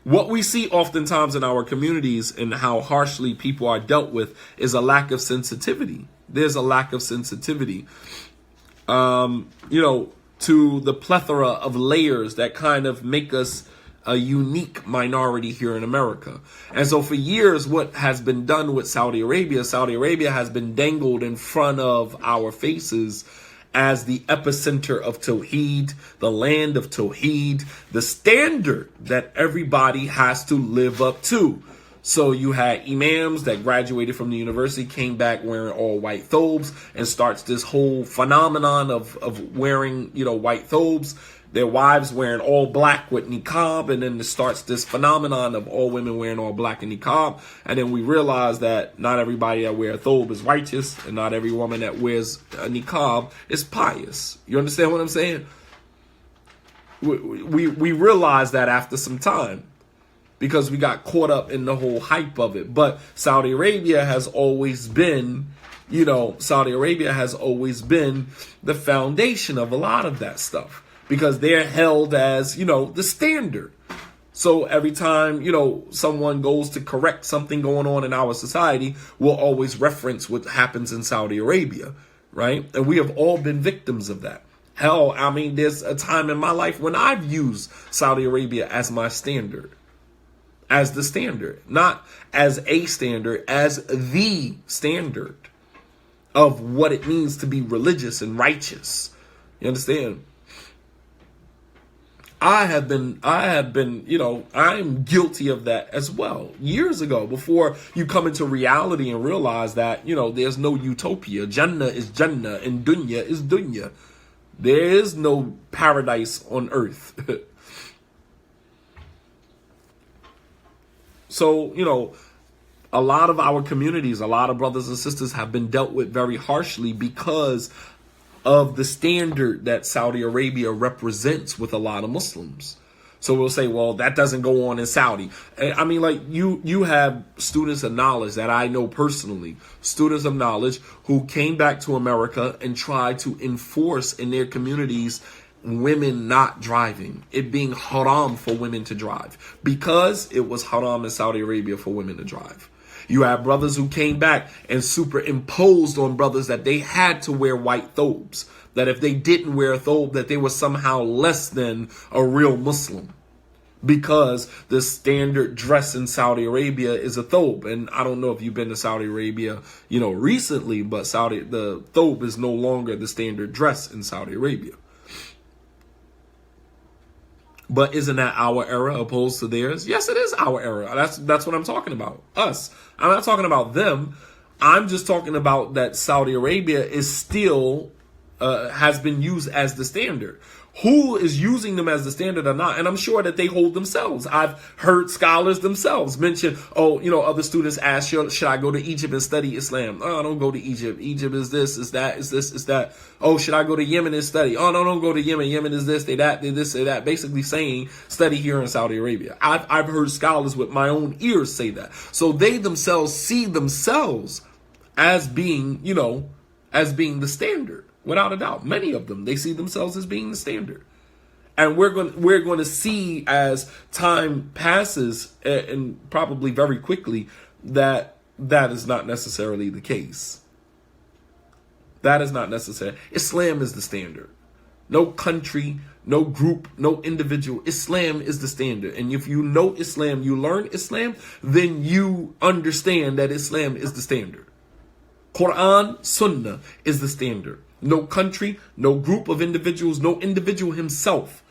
What we see oftentimes in our communities and how harshly people are dealt with is a lack of sensitivity. There's a lack of sensitivity, to the plethora of layers that kind of make us a unique minority here in America. And so for years, what has been done with Saudi Arabia has been dangled in front of our faces as the epicenter of Tawheed, the land of Tawheed, the standard that everybody has to live up to. So you had imams that graduated from the university, came back wearing all white thobes, and starts this whole phenomenon of wearing, white thobes. Their wives wearing all black with niqab, and then it starts this phenomenon of all women wearing all black and niqab. And then we realize that not everybody that wears a thobe is righteous, and not every woman that wears a niqab is pious. You understand what I'm saying? We realize that after some time, because we got caught up in the whole hype of it. But Saudi Arabia has always been, the foundation of a lot of that stuff, because they're held as, the standard. So every time, someone goes to correct something going on in our society, we'll always reference what happens in Saudi Arabia, right? And we have all been victims of that. Hell, I mean, there's a time in my life when I've used Saudi Arabia as my standard. As the standard, not as a standard, as the standard of what it means to be religious and righteous. You understand? I'm guilty of that as well. Years ago, before you come into reality and realize that, there's no utopia. Jannah is Jannah and dunya is dunya. There is no paradise on earth. So, a lot of our communities, a lot of brothers and sisters have been dealt with very harshly because of the standard that Saudi Arabia represents with a lot of Muslims. So we'll say, well, that doesn't go on in Saudi. I mean, like you have students of knowledge that I know personally, students of knowledge who came back to America and tried to enforce in their communities women not driving, it being haram for women to drive, because it was haram in Saudi Arabia for women to drive. You have brothers who came back and superimposed on brothers that they had to wear white thobes, that if they didn't wear a thobe, that they were somehow less than a real Muslim, because the standard dress in Saudi Arabia is a thobe. And I don't know if you've been to Saudi Arabia, recently, but the thobe is no longer the standard dress in Saudi Arabia. But isn't that our era opposed to theirs? Yes, it is our era. That's what I'm talking about. Us. I'm not talking about them. I'm just talking about that Saudi Arabia is still has been used as the standard. Who is using them as the standard or not? And I'm sure that they hold themselves. I've heard scholars themselves mention, other students ask, should I go to Egypt and study Islam? Oh, don't go to Egypt. Egypt is this, is that, is this, is that. Oh, should I go to Yemen and study? Oh, no, don't go to Yemen. Yemen is this, they that, they this, they that. Basically saying study here in Saudi Arabia. I've heard scholars with my own ears say that. So they themselves see themselves as being, as being the standard. Without a doubt, many of them, they see themselves as being the standard. And we're going to see as time passes, and probably very quickly, that is not necessarily the case. That is not necessary. Islam is the standard. No country, no group, no individual. Islam is the standard. And if you know Islam, you learn Islam, then you understand that Islam is the standard. Quran, Sunnah is the standard. No country, no group of individuals, no individual himself.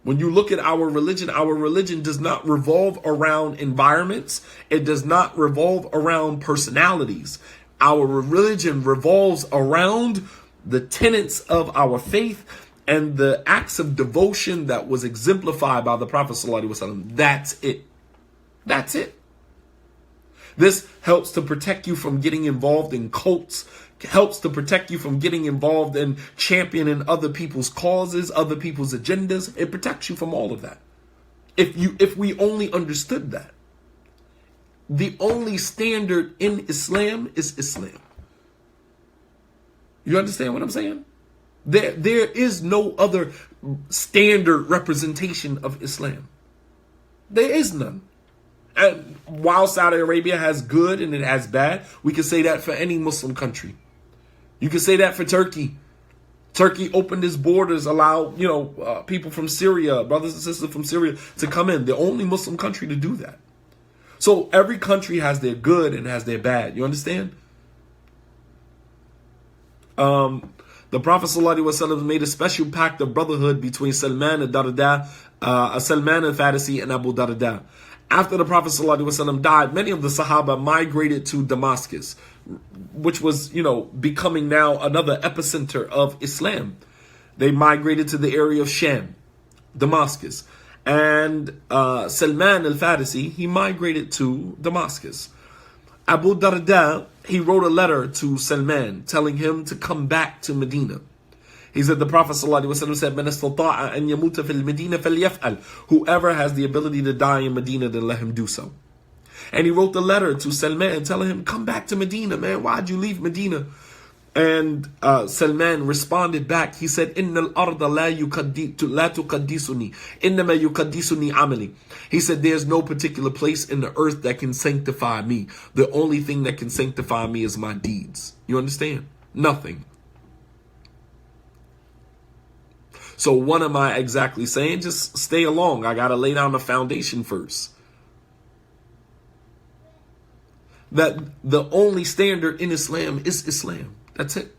When you look at our religion does not revolve around environments. It does not revolve around personalities. Our religion revolves around the tenets of our faith and the acts of devotion that was exemplified by the Prophet ﷺ. That's it. That's it. This helps to protect you from getting involved in cults, helps to protect you from getting involved in championing other people's causes, other people's agendas. It protects you from all of that. If we only understood that. The only standard in Islam is Islam. You understand what I'm saying? There is no other standard representation of Islam. There is none. And while Saudi Arabia has good and it has bad, we can say that for any Muslim country. You can say that for Turkey. Turkey opened its borders, allowed, people from Syria, brothers and sisters from Syria, to come in. The only Muslim country to do that. So every country has their good and has their bad. You understand? The Prophet ﷺ made a special pact of brotherhood between Salman al-Farisi and Abu Darda. After the Prophet ﷺ died, many of the Sahaba migrated to Damascus, which was, becoming now another epicenter of Islam. They migrated to the area of Sham, Damascus. And Salman al-Farisi, he migrated to Damascus. Abu Darda, he wrote a letter to Salman telling him to come back to Medina. He said, the Prophet ﷺ said, "Man istata'a an yamuta fil Medina falyaf'al." Whoever has the ability to die in Medina, then let him do so. And he wrote the letter to Salman telling him, come back to Medina, man. Why'd you leave Medina? And Salman responded back. He said, "Innal arda la tuqaddisuni, innama yuqaddisuni amali." He said, there's no particular place in the earth that can sanctify me. The only thing that can sanctify me is my deeds. You understand? Nothing. So what am I exactly saying? Just stay along. I got to lay down the foundation first. That the only standard in Islam is Islam. That's it.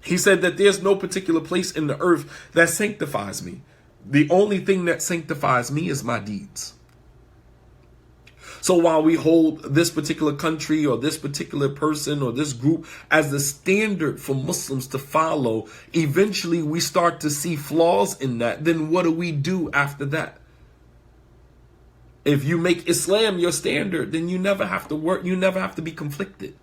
He said that there's no particular place in the earth that sanctifies me. The only thing that sanctifies me is my deeds. So while we hold this particular country or this particular person or this group as the standard for Muslims to follow, eventually we start to see flaws in that. Then what do we do after that? If you make Islam your standard, then you never have to work. You never have to be conflicted.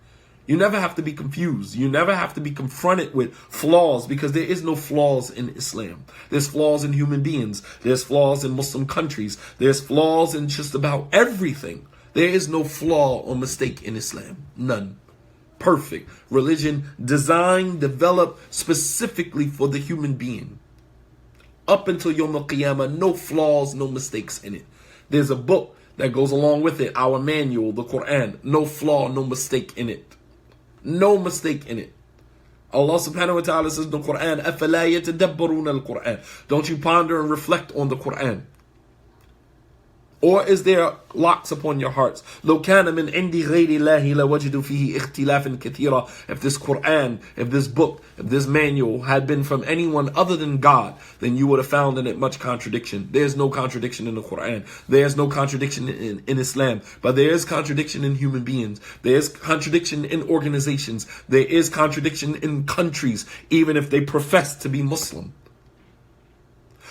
You never have to be confused. You never have to be confronted with flaws, because there is no flaws in Islam. There's flaws in human beings. There's flaws in Muslim countries. There's flaws in just about everything. There is no flaw or mistake in Islam. None. Perfect. Religion designed, developed specifically for the human being. Up until Yawm al-Qiyamah, no flaws, no mistakes in it. There's a book that goes along with it, our manual, the Quran. No flaw, no mistake in it. No mistake in it. Allah subhanahu wa ta'ala says in the Quran, أَفَلَا يَتَدَبَّرُونَ الْقُرْآنِ. Don't you ponder and reflect on the Quran? Or is there locks upon your hearts? لو كان من عند غير الله لوجدوا فيه اختلافا كثيرا. If this Quran, if this book, if this manual had been from anyone other than God, then you would have found in it much contradiction. There's no contradiction in the Quran. There's no contradiction in Islam. But there is contradiction in human beings. There is contradiction in organizations. There is contradiction in countries, even if they profess to be Muslim.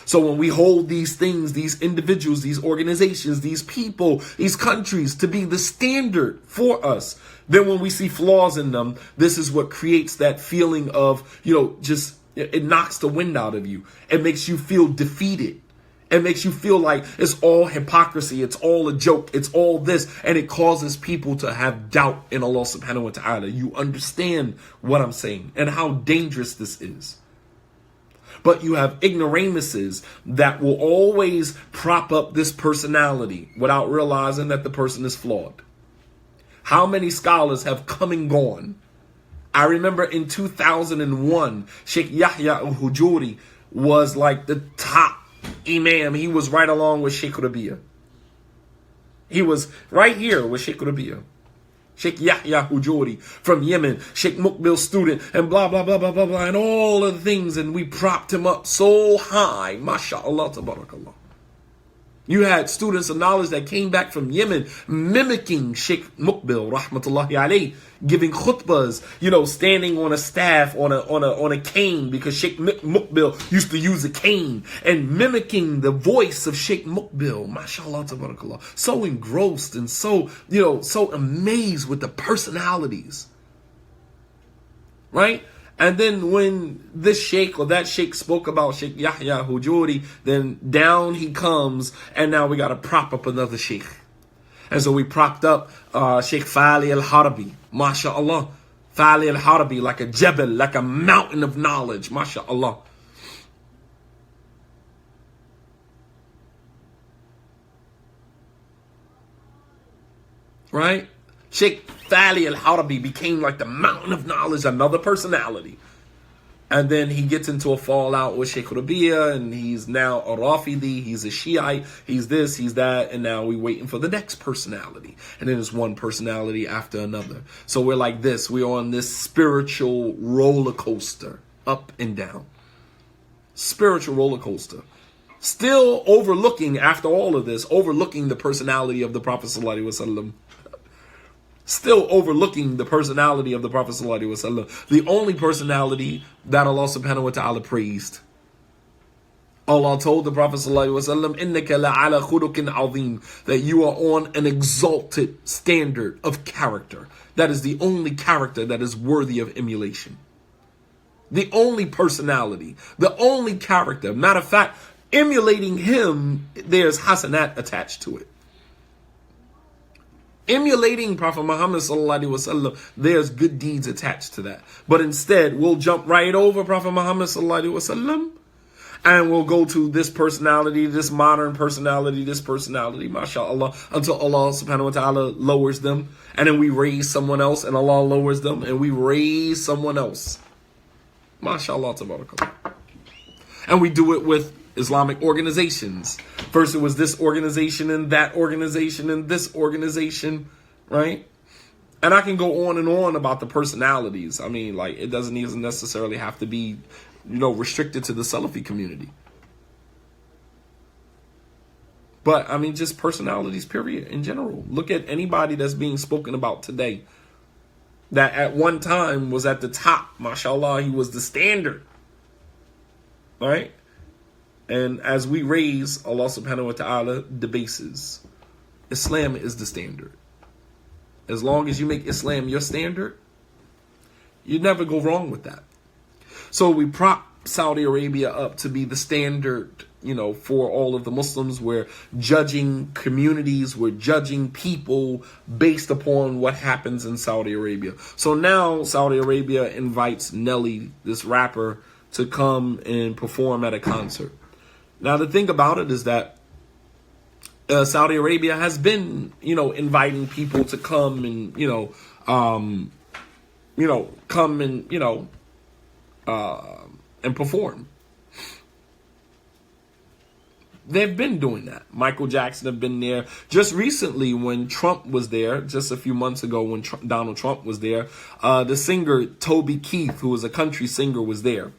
So when we hold these things, these individuals, these organizations, these people, these countries to be the standard for us, then when we see flaws in them, this is what creates that feeling of, it knocks the wind out of you. It makes you feel defeated. It makes you feel like it's all hypocrisy. It's all a joke. It's all this. And it causes people to have doubt in Allah subhanahu wa ta'ala. You understand what I'm saying and how dangerous this is. But you have ignoramuses that will always prop up this personality without realizing that the person is flawed. How many scholars have come and gone? I remember in 2001, Sheikh Yahya al-Hujuri was like the top imam. He was right along with Sheikh Rabi'a. He was right here with Sheikh Rabi'a. Sheikh Yahya Hujuri from Yemen, Sheikh Mukbil's student, and blah, blah, blah, blah, blah, blah, and all of the things. And we propped him up so high. MashaAllah, tabarakallah. You had students of knowledge that came back from Yemen mimicking Sheikh Mukbil, rahmatullahi alayhi, giving khutbahs, standing on a staff, on a cane, because Sheikh Mukbil used to use a cane, and mimicking the voice of Sheikh Mukbil, mashallah, tabarakallah. So engrossed and so amazed with the personalities. Right? And then when this sheikh or that sheikh spoke about Sheikh Yahya Hujuri, then down he comes, and now we got to prop up another sheikh. And so we propped up Sheikh Fali al-Harabi, mashallah. Fali al-Harabi, like a jebel, like a mountain of knowledge, mashallah. right? Sheikh Thali al-Harabi became like the mountain of knowledge, another personality. And then he gets into a fallout with Sheikh Rabia, and he's now a Rafidi, he's a Shiite, he's this, he's that, and now we're waiting for the next personality. And then there's one personality after another. So we're like this, we're on this spiritual roller coaster, up and down. Spiritual roller coaster. Still overlooking, after all of this, overlooking the personality of the Prophet Sallallahu Alaihi Wasallam. Still overlooking the personality of the Prophet Sallallahu Alaihi Wasallam. The only personality that Allah subhanahu wa ta'ala praised. Allah told the Prophet Sallallahu Alaihi Wasallam, إِنَّكَ لَعَلَى خُلُقٍ عَظِيمٍ, that you are on an exalted standard of character. That is the only character that is worthy of emulation. The only personality, the only character. Matter of fact, emulating him, there's hasanat attached to it. Emulating Prophet Muhammad sallallahu alaihi wasallam, there's good deeds attached to that. But instead, we'll jump right over Prophet Muhammad sallallahu alaihi wasallam, and we'll go to this personality, this modern personality, mashallah, until Allah subhanahu wa ta'ala lowers them. And then we raise someone else, and Allah lowers them, and we raise someone else. Mashallah, tabarakallah. And we do it with Islamic organizations. First it was this organization and that organization and this organization, right? And I can go on and on about the personalities. I mean, like, it doesn't even necessarily have to be, restricted to the Salafi community. But, I mean, just personalities, period, in general. Look at anybody that's being spoken about today that at one time was at the top. Mashallah, he was the standard. Right? And as we raise, Allah subhanahu wa ta'ala debases. Islam is the standard. As long as you make Islam your standard, you never go wrong with that. So we prop Saudi Arabia up to be the standard, for all of the Muslims. We're judging communities, we're judging people based upon what happens in Saudi Arabia. So now Saudi Arabia invites Nelly, this rapper, to come and perform at a concert. Now, the thing about it is that Saudi Arabia has been, inviting people to come and, come and perform. They've been doing that. Michael Jackson have been there. Just recently, when Trump was there, just a few months ago when Donald Trump was there, the singer Toby Keith, who was a country singer, was there.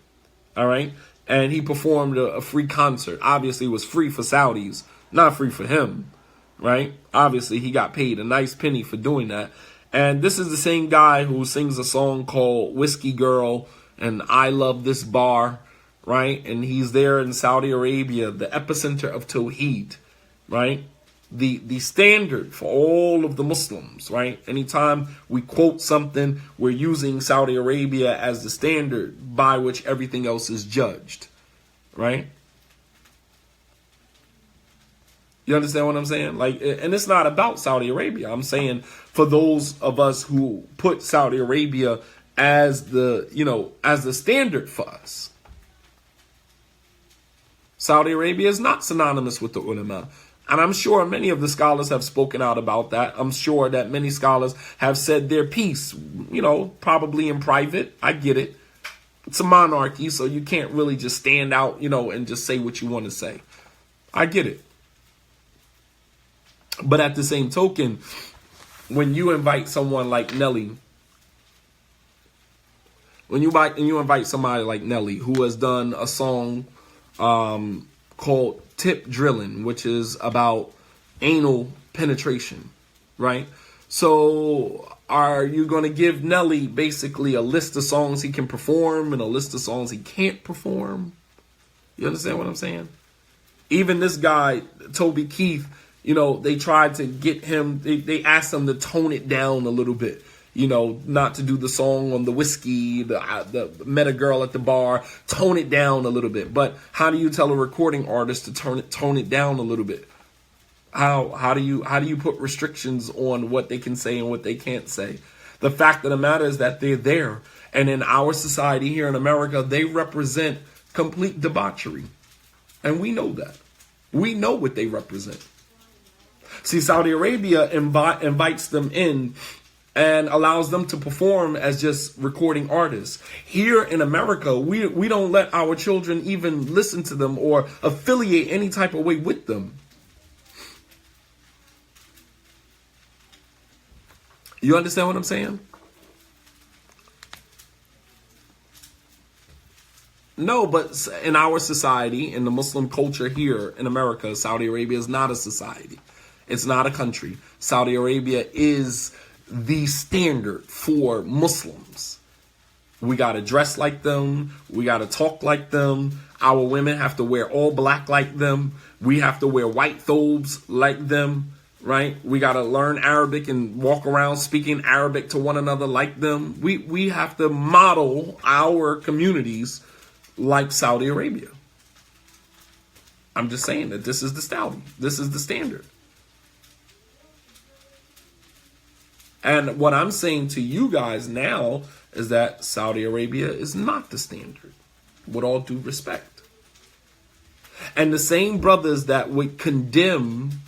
All right? And he performed a free concert. Obviously, it was free for Saudis, not free for him, right? Obviously, he got paid a nice penny for doing that. And this is the same guy who sings a song called Whiskey Girl and I Love This Bar, right? And he's there in Saudi Arabia, the epicenter of Tawheed, right? The standard for all of the Muslims, right? Anytime we quote something, we're using Saudi Arabia as the standard by which everything else is judged, right? You understand what I'm saying? Like, and it's not about Saudi Arabia. I'm saying for those of us who put Saudi Arabia as the, as the standard for us. Saudi Arabia is not synonymous with the ulama. And I'm sure many of the scholars have spoken out about that. I'm sure that many scholars have said their piece, probably in private. I get it. It's a monarchy, so you can't really just stand out, and just say what you want to say. I get it. But at the same token, when you invite someone like Nelly, when you invite somebody like Nelly, who has done a song called Tip Drilling, which is about anal penetration, right? So are you going to give Nelly basically a list of songs he can perform and a list of songs he can't perform? You understand what I'm saying? Even this guy, Toby Keith, they tried to get him, they asked him to tone it down a little bit. Not to do the song on the whiskey, the met a girl at the bar, tone it down a little bit. But how do you tell a recording artist to tone it down a little bit? How do you put restrictions on what they can say and what they can't say? The fact of the matter is that they're there. And in our society here in America, they represent complete debauchery. And we know that. We know what they represent. See, Saudi Arabia invites them in and allows them to perform as just recording artists. Here in America, we don't let our children even listen to them or affiliate any type of way with them. You understand what I'm saying? No, but in our society, in the Muslim culture here in America, Saudi Arabia is not a society. It's not a country. Saudi Arabia is the standard for Muslims. We got to dress like them. We got to talk like them. Our women have to wear all black like them. We have to wear white thobes like them, right? We got to learn Arabic and walk around speaking Arabic to one another like them. We have to model our communities like Saudi Arabia. I'm just saying that this is the Saudi. This is the standard. And what I'm saying to you guys now is that Saudi Arabia is not the standard, with all due respect. And the same brothers that would condemn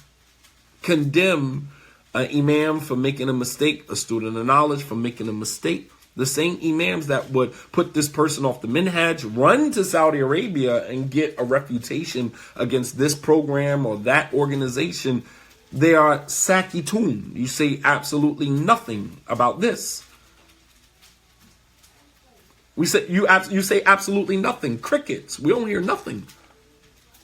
an imam for making a mistake, a student of knowledge for making a mistake, the same imams that would put this person off the minhaj, run to Saudi Arabia and get a reputation against this program or that organization, they are sakitun. You say absolutely nothing about this. You say absolutely nothing. Crickets. We don't hear nothing.